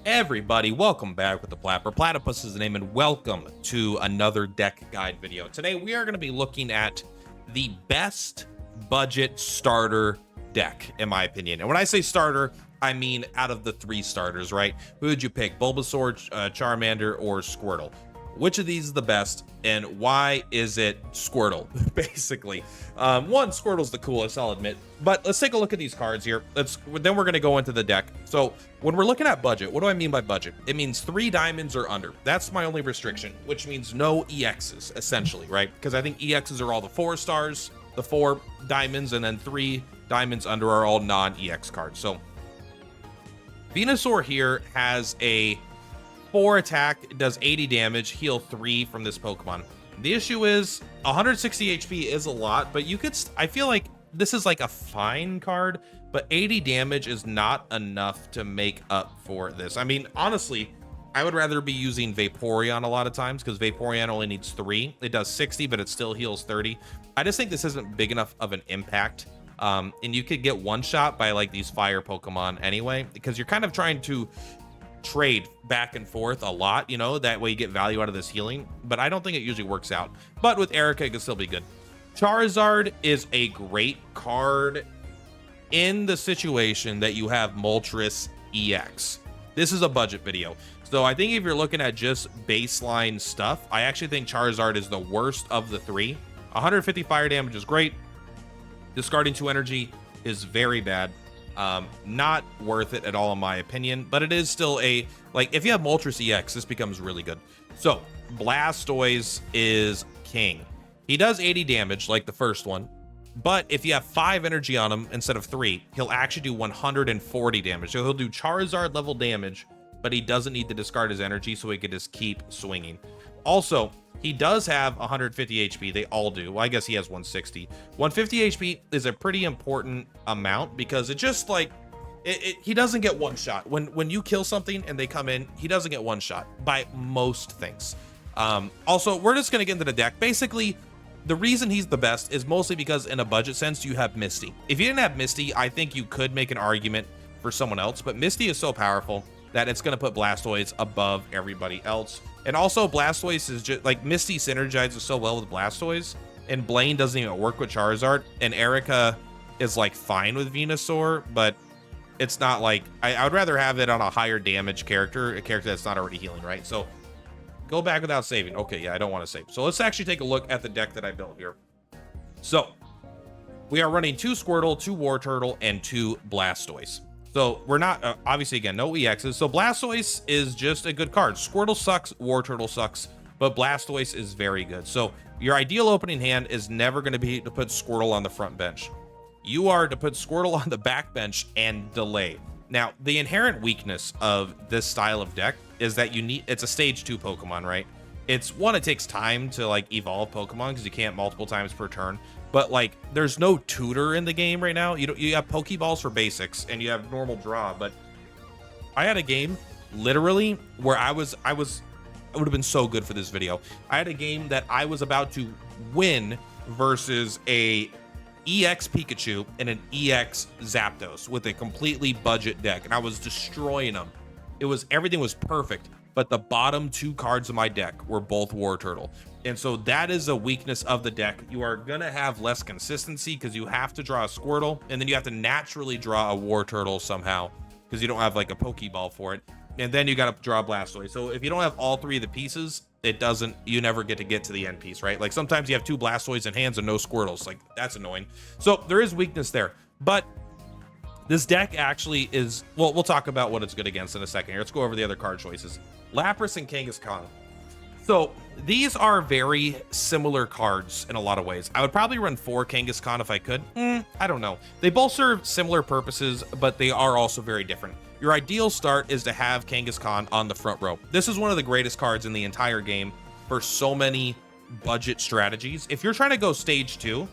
Everybody, welcome back with the Platypus is the name, and welcome to another deck guide video. Today we are going to be looking at the best budget starter deck, in my opinion. And when I say starter, I mean out of the three starters, right? Who would you pick? Bulbasaur, Charmander, or Squirtle? Which of these is the best, and why is it Squirtle? Basically, Squirtle's the coolest, I'll admit. But let's take a look at these cards here. Then we're going to go into the deck. So when we're looking at budget, what do I mean by budget? It means 3 diamonds or under. That's my only restriction, which means no EXs, essentially, right? Because I think EXs are all the 4 stars, the 4 diamonds, and then 3 diamonds under are all non-EX cards. So Venusaur here has a 4 attack, it does 80 damage, heal 3 from this Pokemon. The issue is 160 HP is a lot, but you could, I feel like this is like a fine card, but 80 damage is not enough to make up for this. I mean, honestly, I would rather be using Vaporeon a lot of times because Vaporeon only needs 3. It does 60, but it still heals 30. I just think this isn't big enough of an impact. And you could get one shot by like these fire Pokemon anyway, because you're kind of trying to trade back and forth a lot, you know, that way you get value out of this healing, but I don't think it usually works out. But with Erica, it can still be good. Charizard is a great card in the situation that you have Moltres EX. This is a budget video, so I think if you're looking at just baseline stuff, I actually think Charizard is the worst of the 3. 150 fire damage is great. Discarding 2 energy is very bad. Not worth it at all in my opinion, but it is still a, like, if you have Moltres EX, this becomes really good. So Blastoise is king. He does 80 damage like the first one, but if you have 5 energy on him instead of 3, he'll actually do 140 damage. So he'll do Charizard level damage, but he doesn't need to discard his energy, so he could just keep swinging. Also, he does have 150 HP. They all do. Well, I guess he has 160. 150 HP is a pretty important amount because it just like he doesn't get one shot. When you kill something and they come in, he doesn't get one shot by most things. Also, we're just gonna get into the deck. Basically, the reason he's the best is mostly because in a budget sense, you have Misty. If you didn't have Misty, I think you could make an argument for someone else, but Misty is so powerful that it's going to put Blastoise above everybody else. And also Blastoise is just like Misty synergizes so well with Blastoise, and Blaine doesn't even work with Charizard, and Erica is like fine with Venusaur, but it's not like I would rather have it on a higher damage character, a character that's not already healing, right? So go back without saving. Okay, yeah, I don't want to save. So let's actually take a look at the deck that I built here. So we are running 2 Squirtle, 2 Wartortle, and 2 Blastoise. So we're not, obviously, again, no EXs. So Blastoise is just a good card. Squirtle sucks, Wartortle sucks, but Blastoise is very good. So your ideal opening hand is never going to be to put Squirtle on the front bench. You are to put Squirtle on the back bench and delay. Now, the inherent weakness of this style of deck is that it's a stage 2 Pokemon, right? It's one, it takes time to like evolve Pokemon because you can't multiple times per turn. But like, there's no tutor in the game right now. You have Pokeballs for basics and you have normal draw. But I had a game literally where I would have been so good for this video. I had a game that I was about to win versus a EX Pikachu and an EX Zapdos with a completely budget deck, and I was destroying them. Everything was perfect, but the bottom 2 cards of my deck were both Wartortle. And so that is a weakness of the deck. You are gonna have less consistency because you have to draw a Squirtle, and then you have to naturally draw a Wartortle somehow because you don't have like a Pokeball for it. And then you gotta draw a Blastoise. So if you don't have all 3 of the pieces, you never get to the end piece, right? Like sometimes you have 2 Blastoise in hands and no Squirtles. Like that's annoying. So there is weakness there, but this deck actually is, well, we'll talk about what it's good against in a second here. Let's go over the other card choices. Lapras and Kangaskhan. So these are very similar cards in a lot of ways. I would probably run 4 Kangaskhan if I could. I don't know. They both serve similar purposes, but they are also very different. Your ideal start is to have Kangaskhan on the front row. This is one of the greatest cards in the entire game for so many budget strategies. If you're trying to go stage 2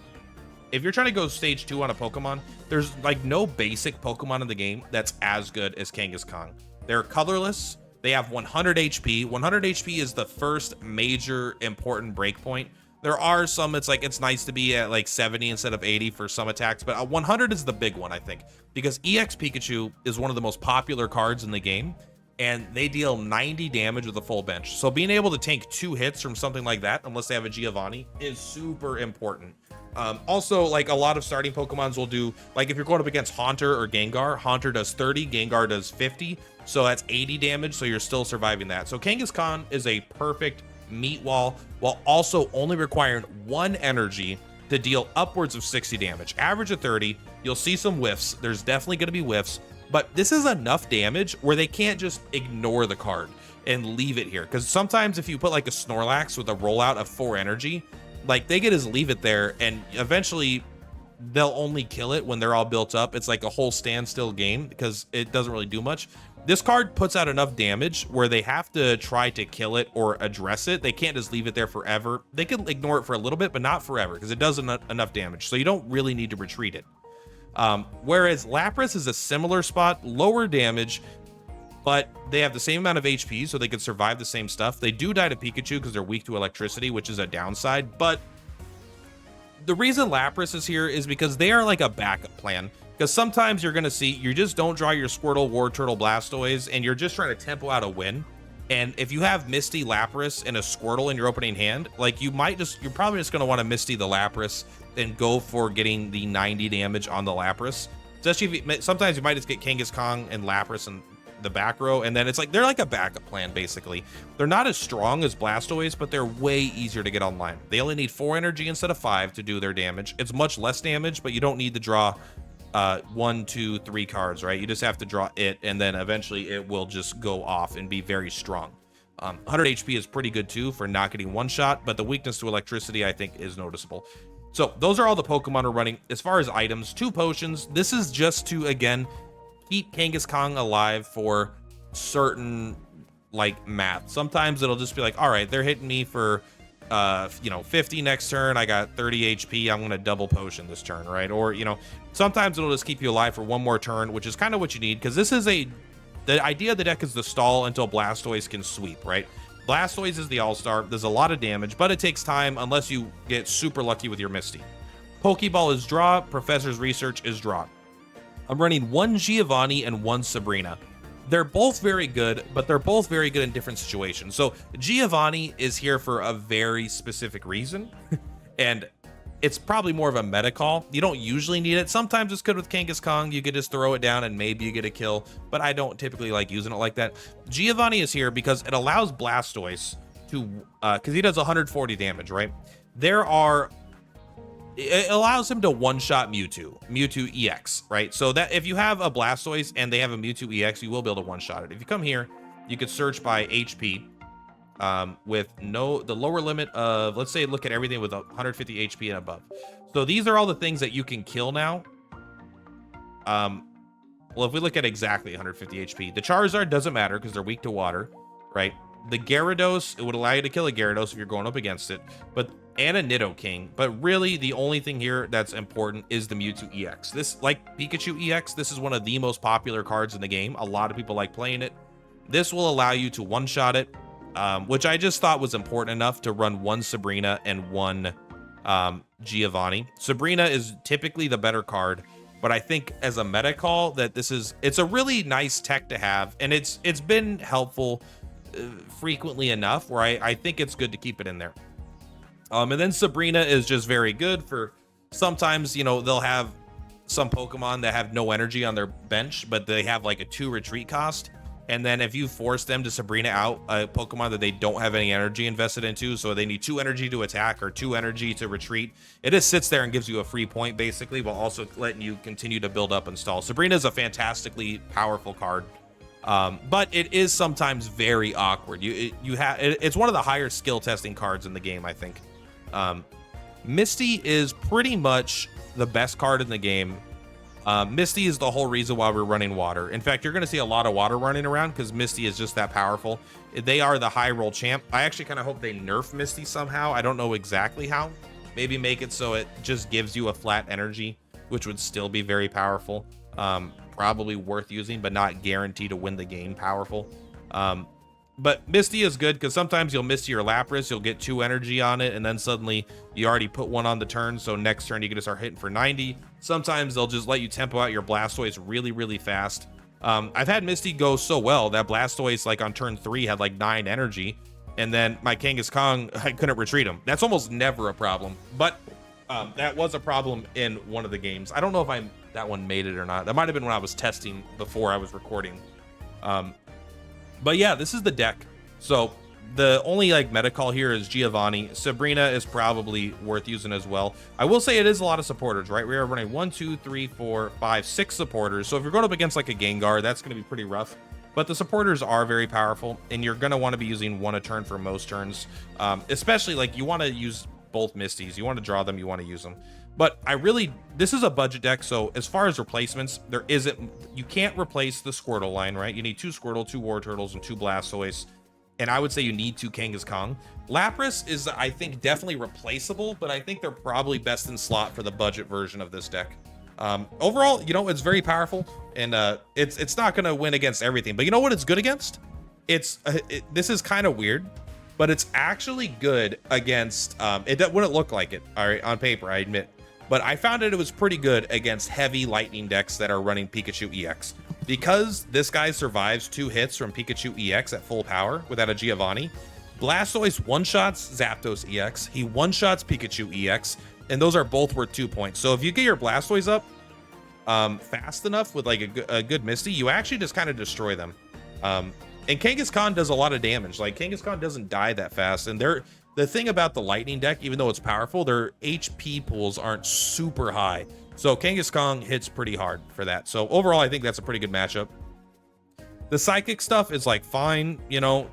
on a Pokemon, there's like no basic Pokemon in the game that's as good as Kangaskhan. They're colorless. They have 100 HP. 100 HP is the first major important breakpoint. There are some, it's nice to be at like 70 instead of 80 for some attacks, but 100 is the big one, I think, because EX Pikachu is one of the most popular cards in the game. and they deal 90 damage with a full bench. So being able to tank 2 hits from something like that, unless they have a Giovanni, is super important. Also, like a lot of starting Pokemons will do, like if you're going up against Haunter or Gengar, Haunter does 30, Gengar does 50, so that's 80 damage, so you're still surviving that. So Kangaskhan is a perfect meat wall, while also only requiring 1 energy to deal upwards of 60 damage. Average of 30, you'll see some whiffs, there's definitely going to be whiffs, but this is enough damage where they can't just ignore the card and leave it here. Because sometimes if you put like a Snorlax with a rollout of 4 energy, like they could just leave it there and eventually they'll only kill it when they're all built up. It's like a whole standstill game because it doesn't really do much. This card puts out enough damage where they have to try to kill it or address it. They can't just leave it there forever. They can ignore it for a little bit, but not forever because it does enough damage. So you don't really need to retreat it. Whereas Lapras is a similar spot, lower damage, but they have the same amount of HP, so they can survive the same stuff. They do die to Pikachu because they're weak to electricity, which is a downside, but the reason Lapras is here is because they are like a backup plan. Because sometimes you're going to see, you just don't draw your Squirtle, Wartortle, Blastoise, and you're just trying to tempo out a win. And if you have Misty, Lapras, and a Squirtle in your opening hand, like you're probably just going to want to Misty the Lapras and go for getting the 90 damage on the Lapras. Especially if sometimes you might just get Kangaskhan and Lapras in the back row, and then it's like they're like a backup plan basically. They're not as strong as Blastoise, but they're way easier to get online. They only need 4 energy instead of 5 to do their damage. It's much less damage, but you don't need to draw 1, 2, 3 cards, right? You just have to draw it, and then eventually it will just go off and be very strong. 100 HP is pretty good too for not getting one shot, but the weakness to electricity I think is noticeable. So those are all the Pokemon we're running. As far as items, 2 potions. This is just to, again, keep Kangaskhan alive for certain like math. Sometimes it'll just be like, all right, they're hitting me for 50 next turn, I got 30 HP, I'm gonna double potion this turn, right? Or sometimes it'll just keep you alive for 1 more turn, which is kind of what you need, because this is the idea of the deck is to stall until Blastoise can sweep, right? Blastoise is the all-star. There's a lot of damage, but it takes time unless you get super lucky with your Misty. Pokeball is draw, Professor's Research is draw. I'm running 1 Giovanni and 1 Sabrina. They're both very good, but they're both very good in different situations. So Giovanni is here for a very specific reason, and it's probably more of a meta call. You don't usually need it. Sometimes it's good with Kangaskhan. You could just throw it down and maybe you get a kill, but I don't typically like using it like that. Giovanni is here because it allows Blastoise to, because he does 140 damage, right? It allows him to one-shot Mewtwo EX, right? So that if you have a Blastoise and they have a Mewtwo EX, you will be able to one-shot it. If you come here, you could search by HP with the lower limit of, let's say, look at everything with 150 HP and above. So these are all the things that you can kill now. Well, if we look at exactly 150 HP, the Charizard doesn't matter because they're weak to water, right? The Gyarados, it would allow you to kill a Gyarados if you're going up against it, and a Nidoking. But really, the only thing here that's important is the Mewtwo EX. This, like Pikachu EX, this is one of the most popular cards in the game. A lot of people like playing it. This will allow you to one-shot it, which I just thought was important enough to run 1 Sabrina and 1 Giovanni. Sabrina is typically the better card, but I think as a meta call that it's a really nice tech to have, and it's been helpful frequently enough where I think it's good to keep it in there. And then Sabrina is just very good for sometimes, they'll have some Pokemon that have no energy on their bench, but they have like a 2 retreat cost. And then if you force them to Sabrina out a Pokemon that they don't have any energy invested into, so they need 2 energy to attack or 2 energy to retreat, it just sits there and gives you a free point basically, while also letting you continue to build up and stall. Sabrina is a fantastically powerful card. But it is sometimes very awkward. It's one of the higher skill testing cards in the game, I think. Misty is pretty much the best card in the game. Misty is the whole reason why we're running water. In fact, you're going to see a lot of water running around because Misty is just that powerful. They are the high roll champ. I actually kind of hope they nerf Misty somehow. I don't know exactly how. Maybe make it so it just gives you a flat energy, which would still be very powerful. Probably worth using, but not guaranteed to win the game powerful. But Misty is good because sometimes you'll Misty your Lapras, you'll get 2 energy on it, and then suddenly you already put 1 on the turn, so next turn you can just start hitting for 90. Sometimes they'll just let you tempo out your Blastoise really, really fast. I've had Misty go so well that Blastoise, like on turn 3, had like 9 energy, and then my Kangaskhan, I couldn't retreat him. That's almost never a problem, but that was a problem in one of the games. I don't know if that one made it or not. That might have been when I was testing before I was recording. But yeah, this is the deck. So the only like meta call here is Giovanni. Sabrina is probably worth using as well. I will say it is a lot of supporters, right? We are running 1, 2, 3, 4, 5, 6 supporters. So if you're going up against like a Gengar, that's going to be pretty rough. But the supporters are very powerful, and you're going to want to be using 1 a turn for most turns. Especially like you want to use both Misties. You want to draw them, you want to use them. But this is a budget deck, so as far as replacements, you can't replace the Squirtle line, right? You need 2 Squirtle, 2 Wartortles, and 2 Blastoise, and I would say you need 2 Kangaskhan. Lapras is, I think, definitely replaceable, but I think they're probably best in slot for the budget version of this deck. Overall, you know, it's very powerful, and it's not going to win against everything, but you know what it's good against? This is kind of weird, but it's actually good against, it wouldn't look like it, all right, on paper, I admit. But I found it was pretty good against heavy lightning decks that are running Pikachu EX. Because this guy survives 2 hits from Pikachu EX at full power without a Giovanni, Blastoise one-shots Zapdos EX, he one-shots Pikachu EX, and those are both worth 2 points. So if you get your Blastoise up fast enough with like a good Misty, you actually just kind of destroy them. And Kangaskhan does a lot of damage. Like, Kangaskhan doesn't die that fast, and the thing about the lightning deck, even though it's powerful, their HP pools aren't super high. So Kangaskhan hits pretty hard for that. So overall, I think that's a pretty good matchup. The psychic stuff is like fine, you know,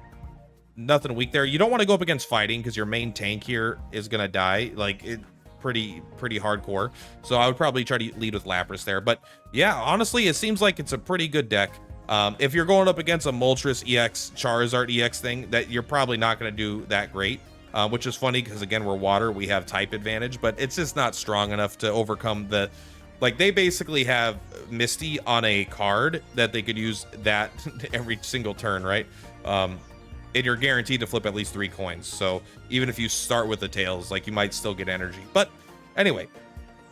nothing weak there. You don't want to go up against fighting because your main tank here is going to die. Like, it pretty hardcore. So I would probably try to lead with Lapras there. But yeah, honestly, it seems like it's a pretty good deck. If you're going up against a Moltres EX, Charizard EX thing, that you're probably not going to do that great. Which is funny because, again, we're water, we have type advantage, but it's just not strong enough to overcome like, they basically have Misty on a card that they could use that every single turn, right? And you're guaranteed to flip at least 3 coins. So even if you start with the tails, like, you might still get energy. But anyway,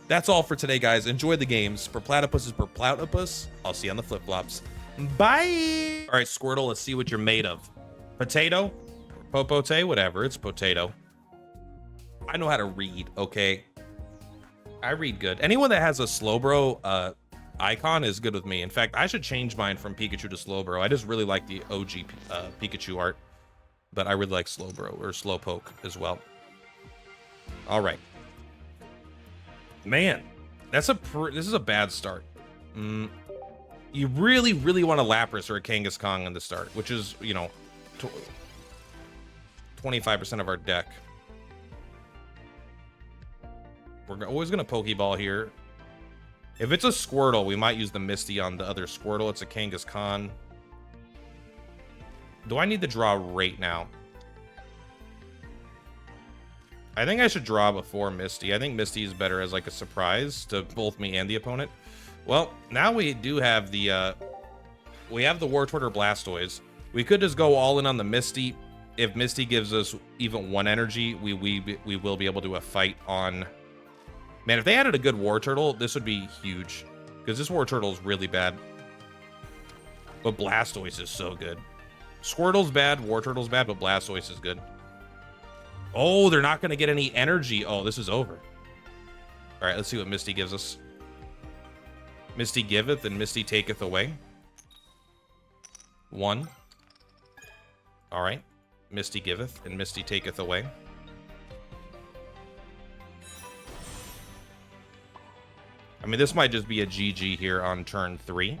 that's all for today, guys. Enjoy the games. Purpaltypus is Purpaltypus. I'll see you on the flip-flops. Bye! All right, Squirtle, let's see what you're made of. Potato? Popote, whatever, it's potato. I know how to read, okay? I read good. Anyone that has a Slowbro icon is good with me. In fact, I should change mine from Pikachu to Slowbro. I just really like the OG Pikachu art, but I really like Slowbro or Slowpoke as well. All right. Man, this is a bad start. You really want a Lapras or a Kangaskhan in the start, which is, you know, 25% of our deck. We're always going to Pokeball here. If it's a Squirtle, we might use the Misty on the other Squirtle. It's a Kangaskhan. Do I need to draw right now? I think I should draw before Misty. I think Misty is better as like a surprise to both me and the opponent. Well, now we do have the Wartortle or Blastoise. We could just go all in on the Misty. If Misty gives us even 1 energy, we will be able to do a fight on... Man, if they added a good Wartortle, this would be huge. Because this Wartortle is really bad. But Blastoise is so good. Squirtle's bad, Wartortle's bad, but Blastoise is good. Oh, they're not going to get any energy. Oh, this is over. All right, let's see what Misty gives us. Misty giveth and Misty taketh away. 1. All right. Misty giveth and Misty taketh away. I mean, this might just be a GG here on turn 3.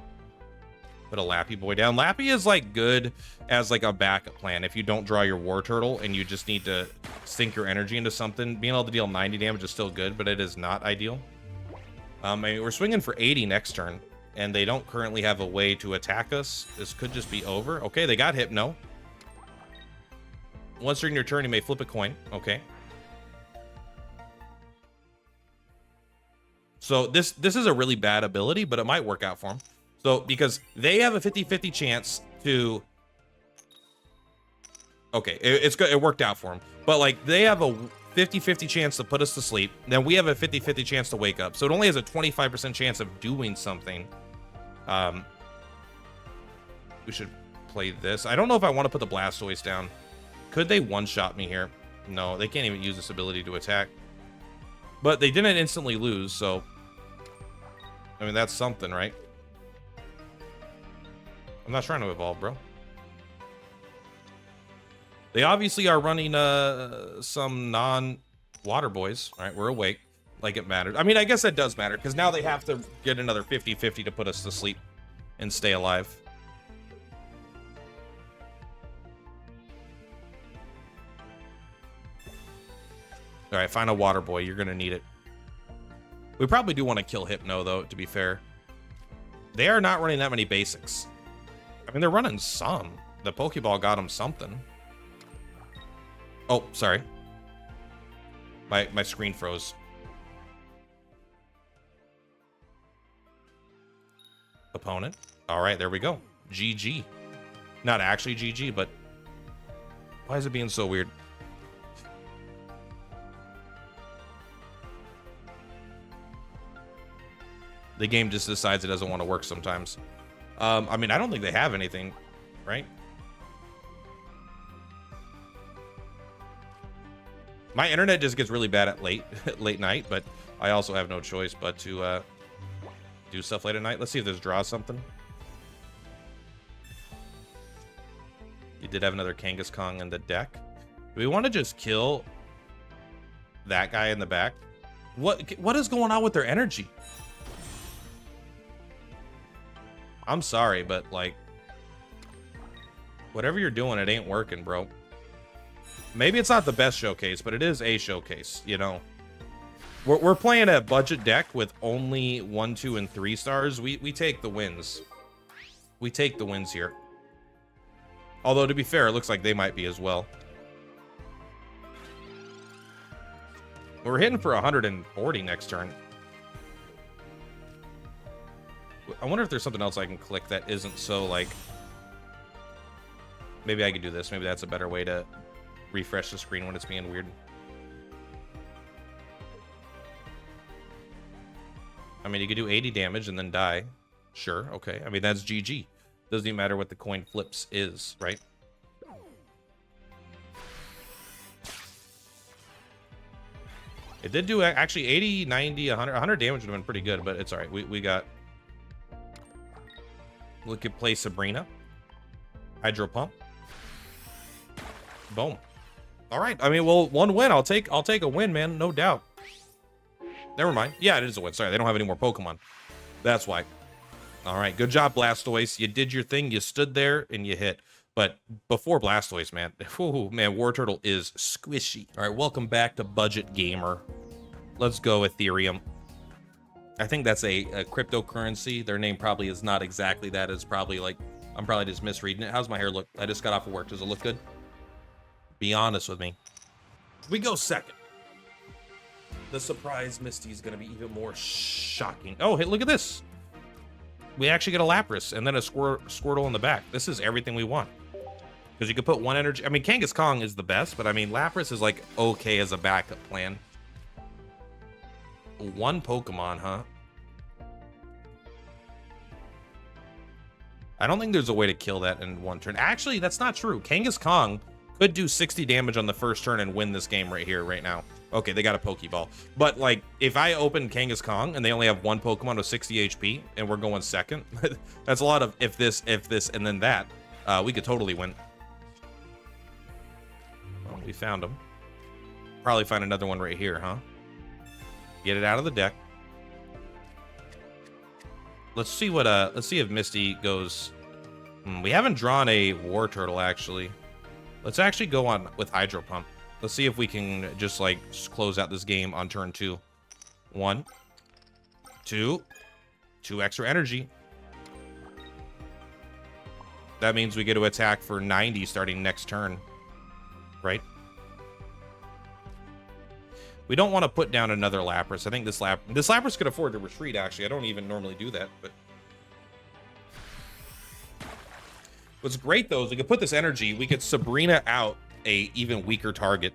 Put a Lappy Boy down. Lappy is like good as like a backup plan. If you don't draw your Wartortle and you just need to sink your energy into something, being able to deal 90 damage is still good, but it is not ideal. I mean, we're swinging for 80 next turn, and they don't currently have a way to attack us. This could just be over. Okay, they got Hypno. Once during your turn, you may flip a coin. Okay. So this is a really bad ability, but it might work out for them. So because they have a 50-50 chance to... Okay, it worked out for them. But like they have a 50-50 chance to put us to sleep. Then we have a 50-50 chance to wake up. So it only has a 25% chance of doing something. we should play this. I don't know if I want to put the Blastoise down. Could they one-shot me here? No, they can't even use this ability to attack. But they didn't instantly lose, so... I mean, that's something, right? I'm not trying to evolve, bro. They obviously are running some non-water boys. All right, we're awake. Like it matters. I mean, I guess that does matter, because now they have to get another 50-50 to put us to sleep and stay alive. All right, find a water boy. You're going to need it. We probably do want to kill Hypno, though, to be fair. They are not running that many basics. I mean, they're running some. The Pokeball got them something. Oh, sorry. My screen froze. Opponent. All right, there we go. GG. Not actually GG, but why is it being so weird? The game just decides it doesn't want to work sometimes. I mean, I don't think they have anything, right? My internet just gets really bad at late night, but I also have no choice but to do stuff late at night. Let's see if this draws something. You did have another Kangaskong in the deck. Do we want to just kill that guy in the back? What is going on with their energy? I'm sorry, but like, whatever you're doing, it ain't working, bro. Maybe it's not the best showcase, but it is a showcase, you know. We're playing a budget deck with only 1, 2, and 3 stars. We take the wins. We take the wins here. Although, to be fair, it looks like they might be as well. We're hitting for 140 next turn. I wonder if there's something else I can click that isn't so, like... Maybe I could do this. Maybe that's a better way to refresh the screen when it's being weird. I mean, you could do 80 damage and then die. Sure, okay. I mean, that's GG. Doesn't even matter what the coin flips is, right? It did do actually 80, 90, 100 damage would have been pretty good, but it's all right. We got... We could play Sabrina. Hydro Pump. Boom. All right. I mean, well, one win. I'll take a win, man. No doubt. Never mind. Yeah, it is a win. Sorry, they don't have any more Pokemon. That's why. All right. Good job, Blastoise. You did your thing. You stood there and you hit. But before Blastoise, man, whew, man, War Turtle is squishy. All right. Welcome back to Budget Gamer. Let's go Ethereum. I think that's a cryptocurrency. Their name probably is not exactly that. It's probably like, I'm probably just misreading it. How's my hair look? I just got off of work. Does it look good? Be honest with me. We go second. The surprise Misty is going to be even more shocking. Oh, hey, look at this. We actually get a Lapras and then a Squirtle in the back. This is everything we want. Because you could put one energy. I mean, Kangaskong is the best, but I mean, Lapras is like okay as a backup plan. One Pokemon, huh? I don't think there's a way to kill that in one turn. Actually, that's not true. Kangaskong could do 60 damage on the first turn and win this game right here, right now. Okay, they got a Pokeball. But, like, if I open Kangaskong and they only have one Pokemon with 60 HP and we're going second, that's a lot of if this, and then that. We could totally win. Well, we found them. Probably find another one right here, huh? Get it out of the deck. Let's see what let's see if Misty goes. We haven't drawn a War Turtle actually. Let's actually go on with Hydro Pump. Let's see if we can just like close out this game on turn 2. 1, 2, 2 extra energy. That means we get to attack for 90 starting next turn, right? We don't want to put down another Lapras. I think this Lapras could afford to retreat, actually. I don't even normally do that, but... What's great, though, is we could put this energy, we could Sabrina out a even weaker target.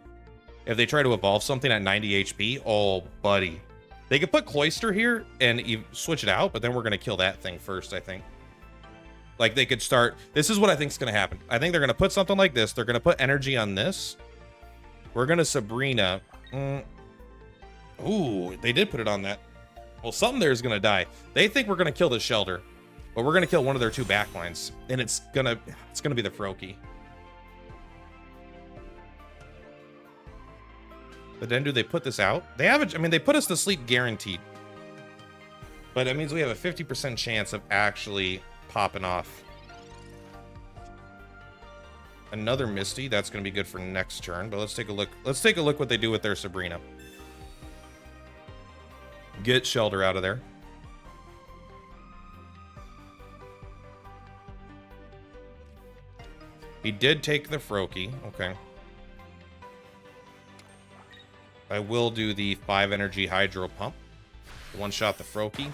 If they try to evolve something at 90 HP, oh, buddy. They could put Cloyster here and switch it out, but then we're going to kill that thing first, I think. Like they could start. This is what I think is going to happen. I think they're going to put something like this. They're going to put energy on this. We're going to Sabrina. Ooh, they did put it on that. Well, something there is going to die. They think we're going to kill the Shelter, but we're going to kill one of their 2 backlines, and it's going to be the Froakie. But then do they put this out? They haven't. I mean, they put us to sleep guaranteed. But it means we have a 50% chance of actually popping off. Another Misty. That's going to be good for next turn. But let's take a look. Let's take a look what they do with their Sabrina. Get Shelter out of there. He did take the Froakie. Okay. I will do the 5 energy Hydro Pump. One shot the Froakie.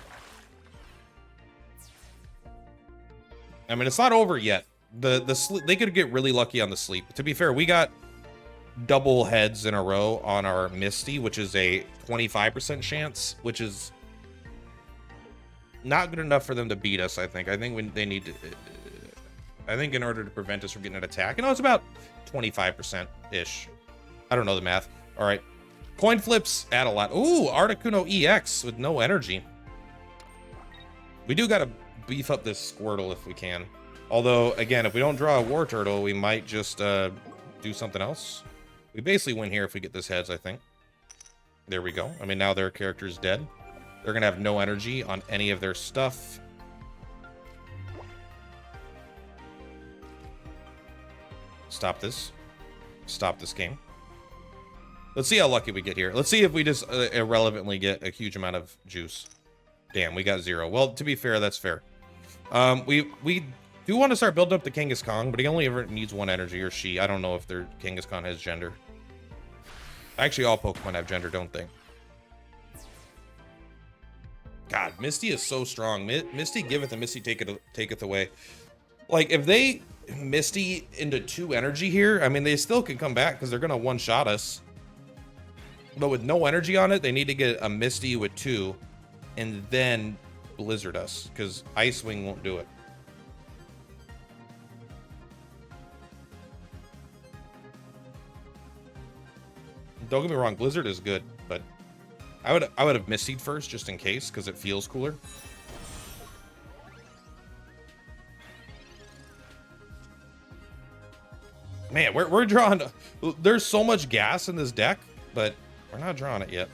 I mean, it's not over yet. They could get really lucky on the sleep. To be fair, we got double heads in a row on our Misty, which is a 25% chance, which is not good enough for them to beat us. I think they need to. I think in order to prevent us from getting an attack, it's about 25% ish. I don't know the math. All right. Coin flips add a lot. Ooh, Articuno EX with no energy. We do got to beef up this Squirtle if we can. Although, again, if we don't draw a War Turtle, we might just do something else. We basically win here if we get this heads, I think. There we go. I mean, now their character's dead. They're going to have no energy on any of their stuff. Stop this. Stop this game. Let's see how lucky we get here. Let's see if we just irrelevantly get a huge amount of juice. Damn, we got 0. Well, to be fair, that's fair. We do want to start building up the Kangaskhan, but he only ever needs 1 energy, or she. I don't know if their Kangaskhan has gender. Actually, all Pokemon have gender, don't they? God, Misty is so strong. Misty giveth and Misty taketh away. Like, if they Misty into 2 energy here, I mean, they still can come back because they're going to one-shot us. But with no energy on it, they need to get a Misty with 2 and then Blizzard us, because Ice Wing won't do it. Don't get me wrong, Blizzard is good, but I would have Mistied first just in case, because it feels cooler. Man, we're drawing. There's so much gas in this deck, but we're not drawing it yet.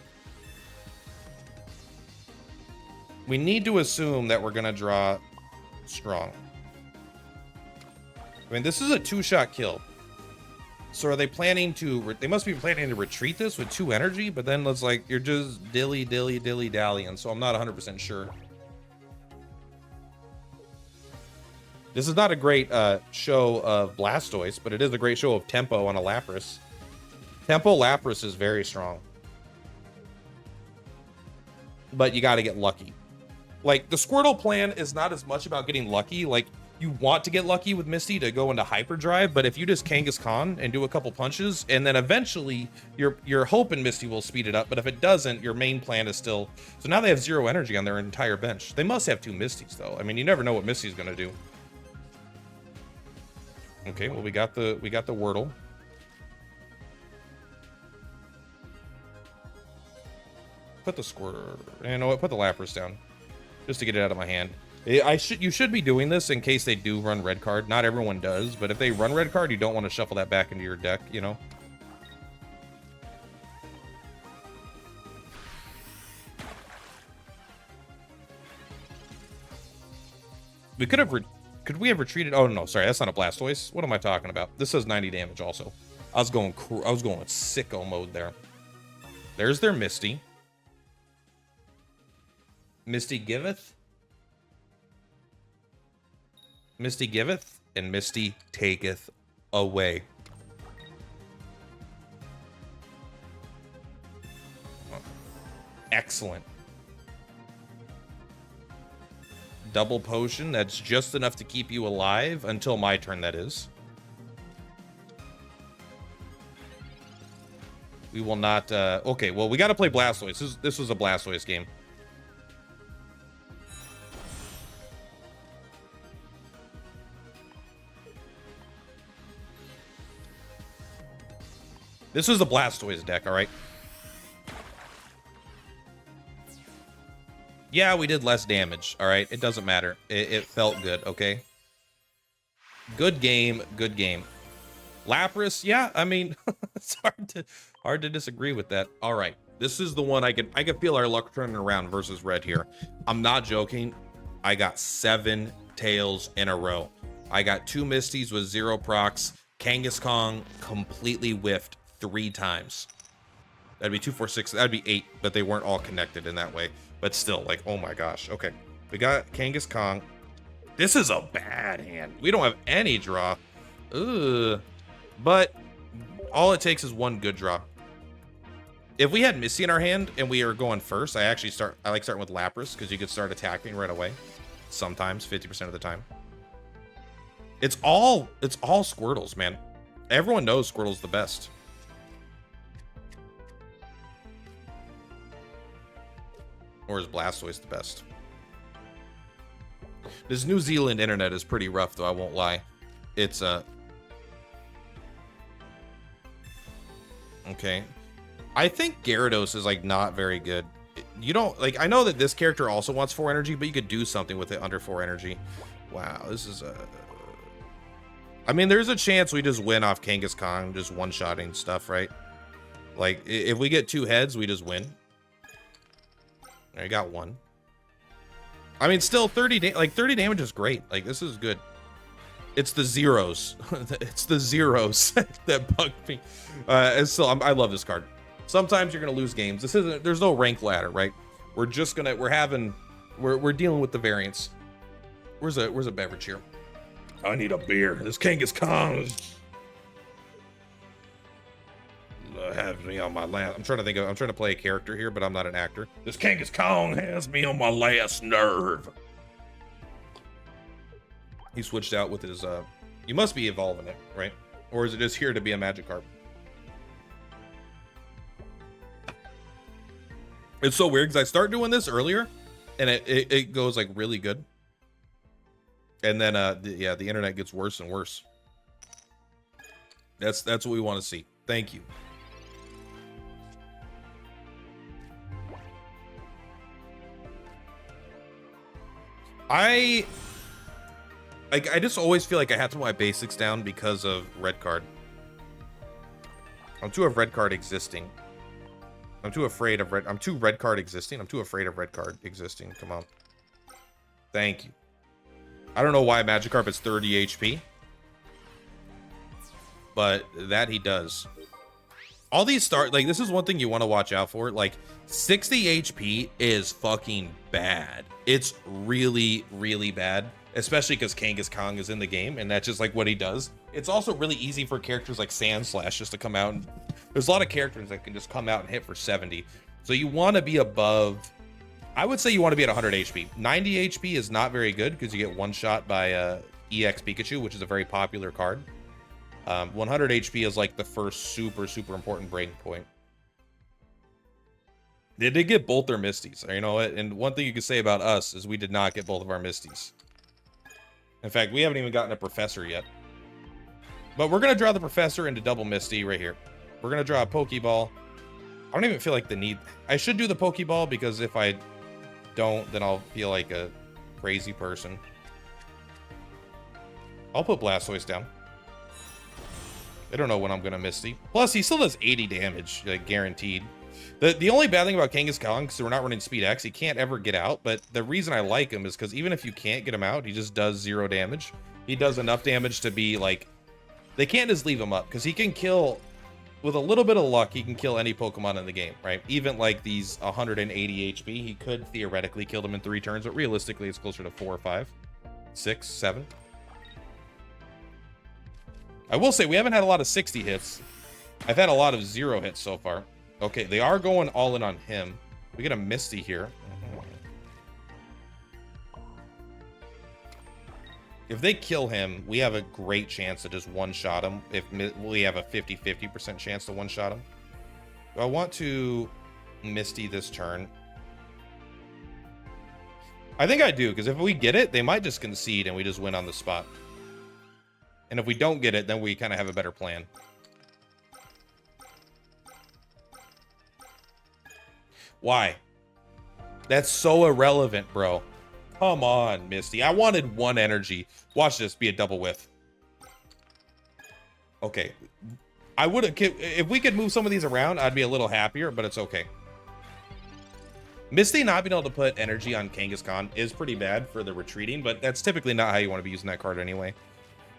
We need to assume that we're gonna draw strong. I mean, this is a 2-shot kill. So are they planning to? They must be planning to retreat this with 2 energy, but then it's like you're just dilly-dallying. So I'm not 100% sure. This is not a great show of Blastoise, but it is a great show of tempo on a Lapras. Tempo Lapras is very strong. But you got to get lucky. Like, the Squirtle plan is not as much about getting lucky. Like, you want to get lucky with Misty to go into Hyperdrive, but if you just Kangaskhan and do a couple punches, and then eventually you're hoping Misty will speed it up, but if it doesn't, your main plan is still... So now they have 0 energy on their entire bench. They must have 2 Misties, though. I mean, you never know what Misty's going to do. Okay, well, we got the Wordle. Put the Squirtle... You know what? Put the Lapras down. Just to get it out of my hand. You should be doing this in case they do run red card. Not everyone does, but if they run red card, you don't want to shuffle that back into your deck, you know? We could have... Could we have retreated? Oh, no, sorry. That's not a Blastoise. What am I talking about? This does 90 damage also. I was going sicko mode there. There's their Misty. Misty giveth. Misty giveth, and Misty taketh away. Excellent. Double potion, that's just enough to keep you alive until my turn, that is. We will not, okay, well, we got to play Blastoise. This was a Blastoise game. This was the Blastoise deck, all right? Yeah, we did less damage, all right? It doesn't matter. It felt good, okay? Good game, good game. Lapras, yeah, I mean, it's hard to disagree with that. All right, this is the one I could feel our luck turning around versus red here. I'm not joking. I got 7 tails in a row. I got 2 Misties with 0 procs. Kangaskhan completely whiffed 3 times. That'd be 2, 4, 6. That'd be 8, but they weren't all connected in that way. But still, like, oh my gosh. Okay, we got Kangaskhan. This is a bad hand. We don't have any draw. Ugh. But all it takes is 1 good draw. If we had Misty in our hand and we are going first, I like starting with Lapras because you could start attacking right away. Sometimes, 50% of the time. It's all Squirtles, man. Everyone knows Squirtle's the best. Or is Blastoise the best? This New Zealand internet is pretty rough, though, I won't lie. It's okay. I think Gyarados is like not very good. You don't like, I know that this character also wants 4 energy, but you could do something with it under 4 energy. Wow, this is I mean, there's a chance we just win off Kangaskhan, just one-shotting stuff, right? Like, if we get 2 heads, we just win. I got 1. I mean, still 30 damage is great. Like, this is good. It's the zeros. It's the zeros that bug me. And still, I love this card. Sometimes you're gonna lose games. There's no rank ladder, right? We're dealing with the variance. Where's a beverage here? I need a beer. This Kangaskhan has me on my last. I'm trying to play a character here, but I'm not an actor. This Kangaskhan has me on my last nerve. He switched out with his you must be evolving it, right? Or is it just here to be a Magikarp? It's so weird because I start doing this earlier and it goes like really good. And then the internet gets worse and worse. That's what we want to see. Thank you. I just always feel like I have to put my basics down because of red card. I'm too of red card existing. I'm too afraid of red. I'm too red card existing. I'm too afraid of red card existing. Come on. Thank you. I don't know why Magikarp is 30 HP. But that he does. All these this is one thing you want to watch out for. Like, 60 HP is fucking bad. It's really, really bad. Especially because Kangaskhan is in the game, and that's just like what he does. It's also really easy for characters like Sandslash just to come out. And there's a lot of characters that can just come out and hit for 70. So you want to be above, I would say you want to be at 100 HP. 90 HP is not very good because you get one shot by EX Pikachu, which is a very popular card. 100 HP is like the first super, super important breaking point. They did get both their Misties. You know what? And one thing you can say about us is we did not get both of our Misties. In fact, we haven't even gotten a Professor yet. But we're going to draw the Professor into double Misty right here. We're going to draw a Pokeball. I don't even feel like the need. I should do the Pokeball because if I don't, then I'll feel like a crazy person. I'll put Blastoise down. I don't know when I'm going to Misty. Plus, he still does 80 damage, like guaranteed. The only bad thing about Kangaskhan, because we're not running Speed X, he can't ever get out. But the reason I like him is because even if you can't get him out, he just does 0 damage. He does enough damage to be like... They can't just leave him up, because he can kill... With a little bit of luck, he can kill any Pokemon in the game, right? Even like these 180 HP, he could theoretically kill them in 3 turns, but realistically, it's closer to 4 or 5. 6, 7. I will say, we haven't had a lot of 60 hits. I've had a lot of 0 hits so far. Okay, they are going all in on him. We get a Misty here. If they kill him, we have a great chance to just one-shot him. If we have a 50% chance to one-shot him. Do I want to Misty this turn? I think I do, because if we get it, they might just concede and we just win on the spot. And if we don't get it, then we kind of have a better plan. Why? That's so irrelevant, bro. Come on, Misty. I wanted one energy. Watch this be a double whiff. Okay. I would have... If we could move some of these around, I'd be a little happier, but it's okay. Misty not being able to put energy on Kangaskhan is pretty bad for the retreating, but that's typically not how you want to be using that card anyway.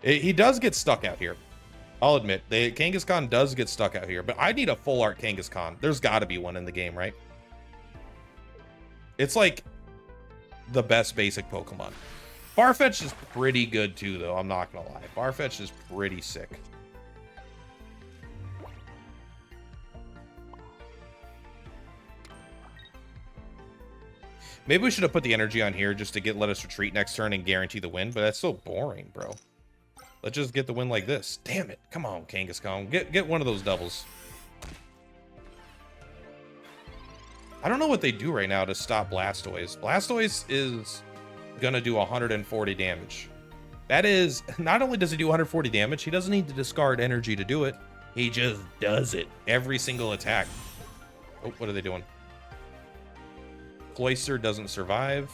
He does get stuck out here. I'll admit, the Kangaskhan does get stuck out here, but I need a full art Kangaskhan. There's got to be one in the game, right? It's like the best basic Pokemon. Farfetch'd is pretty good too, though. I'm not gonna lie. Farfetch'd is pretty sick. Maybe we should have put the energy on here just to let us retreat next turn and guarantee the win, but that's so boring, bro. Let's just get the win like this. Damn it. Come on, Kangaskhan. Get one of those doubles. I don't know what they do right now to stop Blastoise. Blastoise is gonna do 140 damage. That is, not only does he do 140 damage, he doesn't need to discard energy to do it. He just does it every single attack. Oh, what are they doing? Cloyster doesn't survive.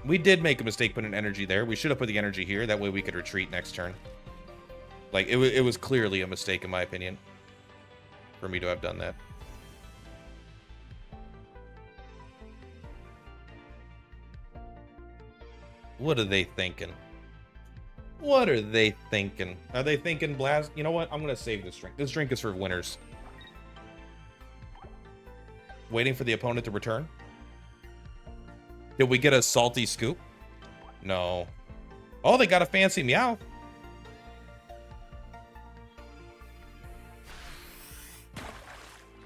We did make a mistake putting energy there. We should have put the energy here. That way we could retreat next turn. Like, it was clearly a mistake, in my opinion, for me to have done that. What are they thinking? What are they thinking? Are they thinking Blast? You know what? I'm going to save this drink. This drink is for winners. Waiting for the opponent to return. Did we get a salty scoop? No. Oh, they got a fancy meow.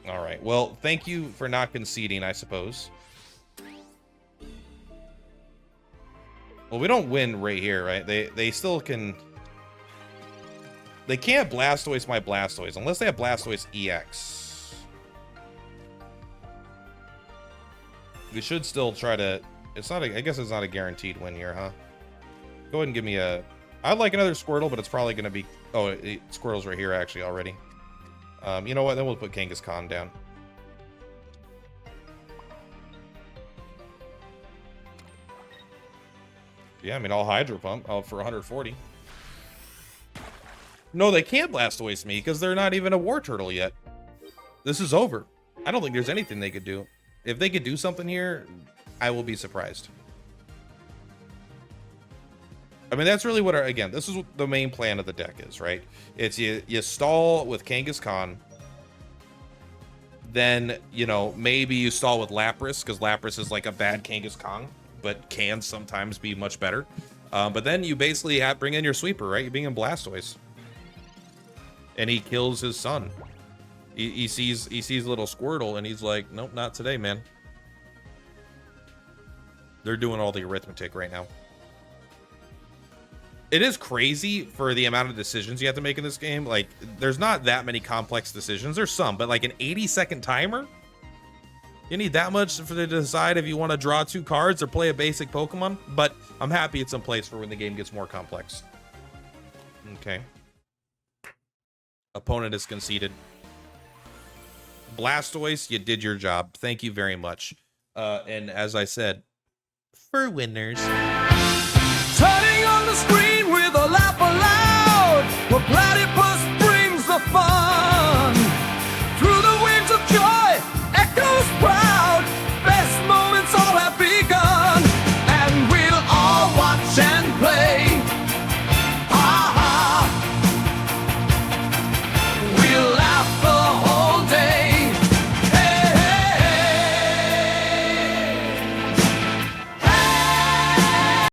All right. Well, thank you for not conceding, I suppose. Well, we don't win right here, right? They still can... They can't Blastoise my Blastoise unless they have Blastoise EX. We should still try to... It's not a... I guess it's not a guaranteed win here, huh? Go ahead and give me a... I'd like another Squirtle, but it's probably going to be... Oh, Squirtle's right here, actually, already. You know what? Then we'll put Kangaskhan down. Yeah, I mean, I'll Hydro Pump for 140. No, they can't Blastoise me because they're not even a War Turtle yet. This is over. I don't think there's anything they could do. If they could do something here, I will be surprised. I mean, that's really what again, this is what the main plan of the deck is, right? It's you stall with Kangaskhan. Then, you know, maybe you stall with Lapras, because Lapras is like a bad Kangaskhan, but can sometimes be much better. But then you basically bring in your sweeper, right? You bring in Blastoise. And he kills his son. He sees little Squirtle, and he's like, nope, not today, man. They're doing all the arithmetic right now. It is crazy for the amount of decisions you have to make in this game. Like, there's not that many complex decisions. There's some, but like an 80-second timer? You need that much to decide if you want to draw 2 cards or play a basic Pokemon? But I'm happy it's in place for when the game gets more complex. Okay. Opponent is conceded. Blastoise, you did your job. Thank you very much. And as I said, for winners.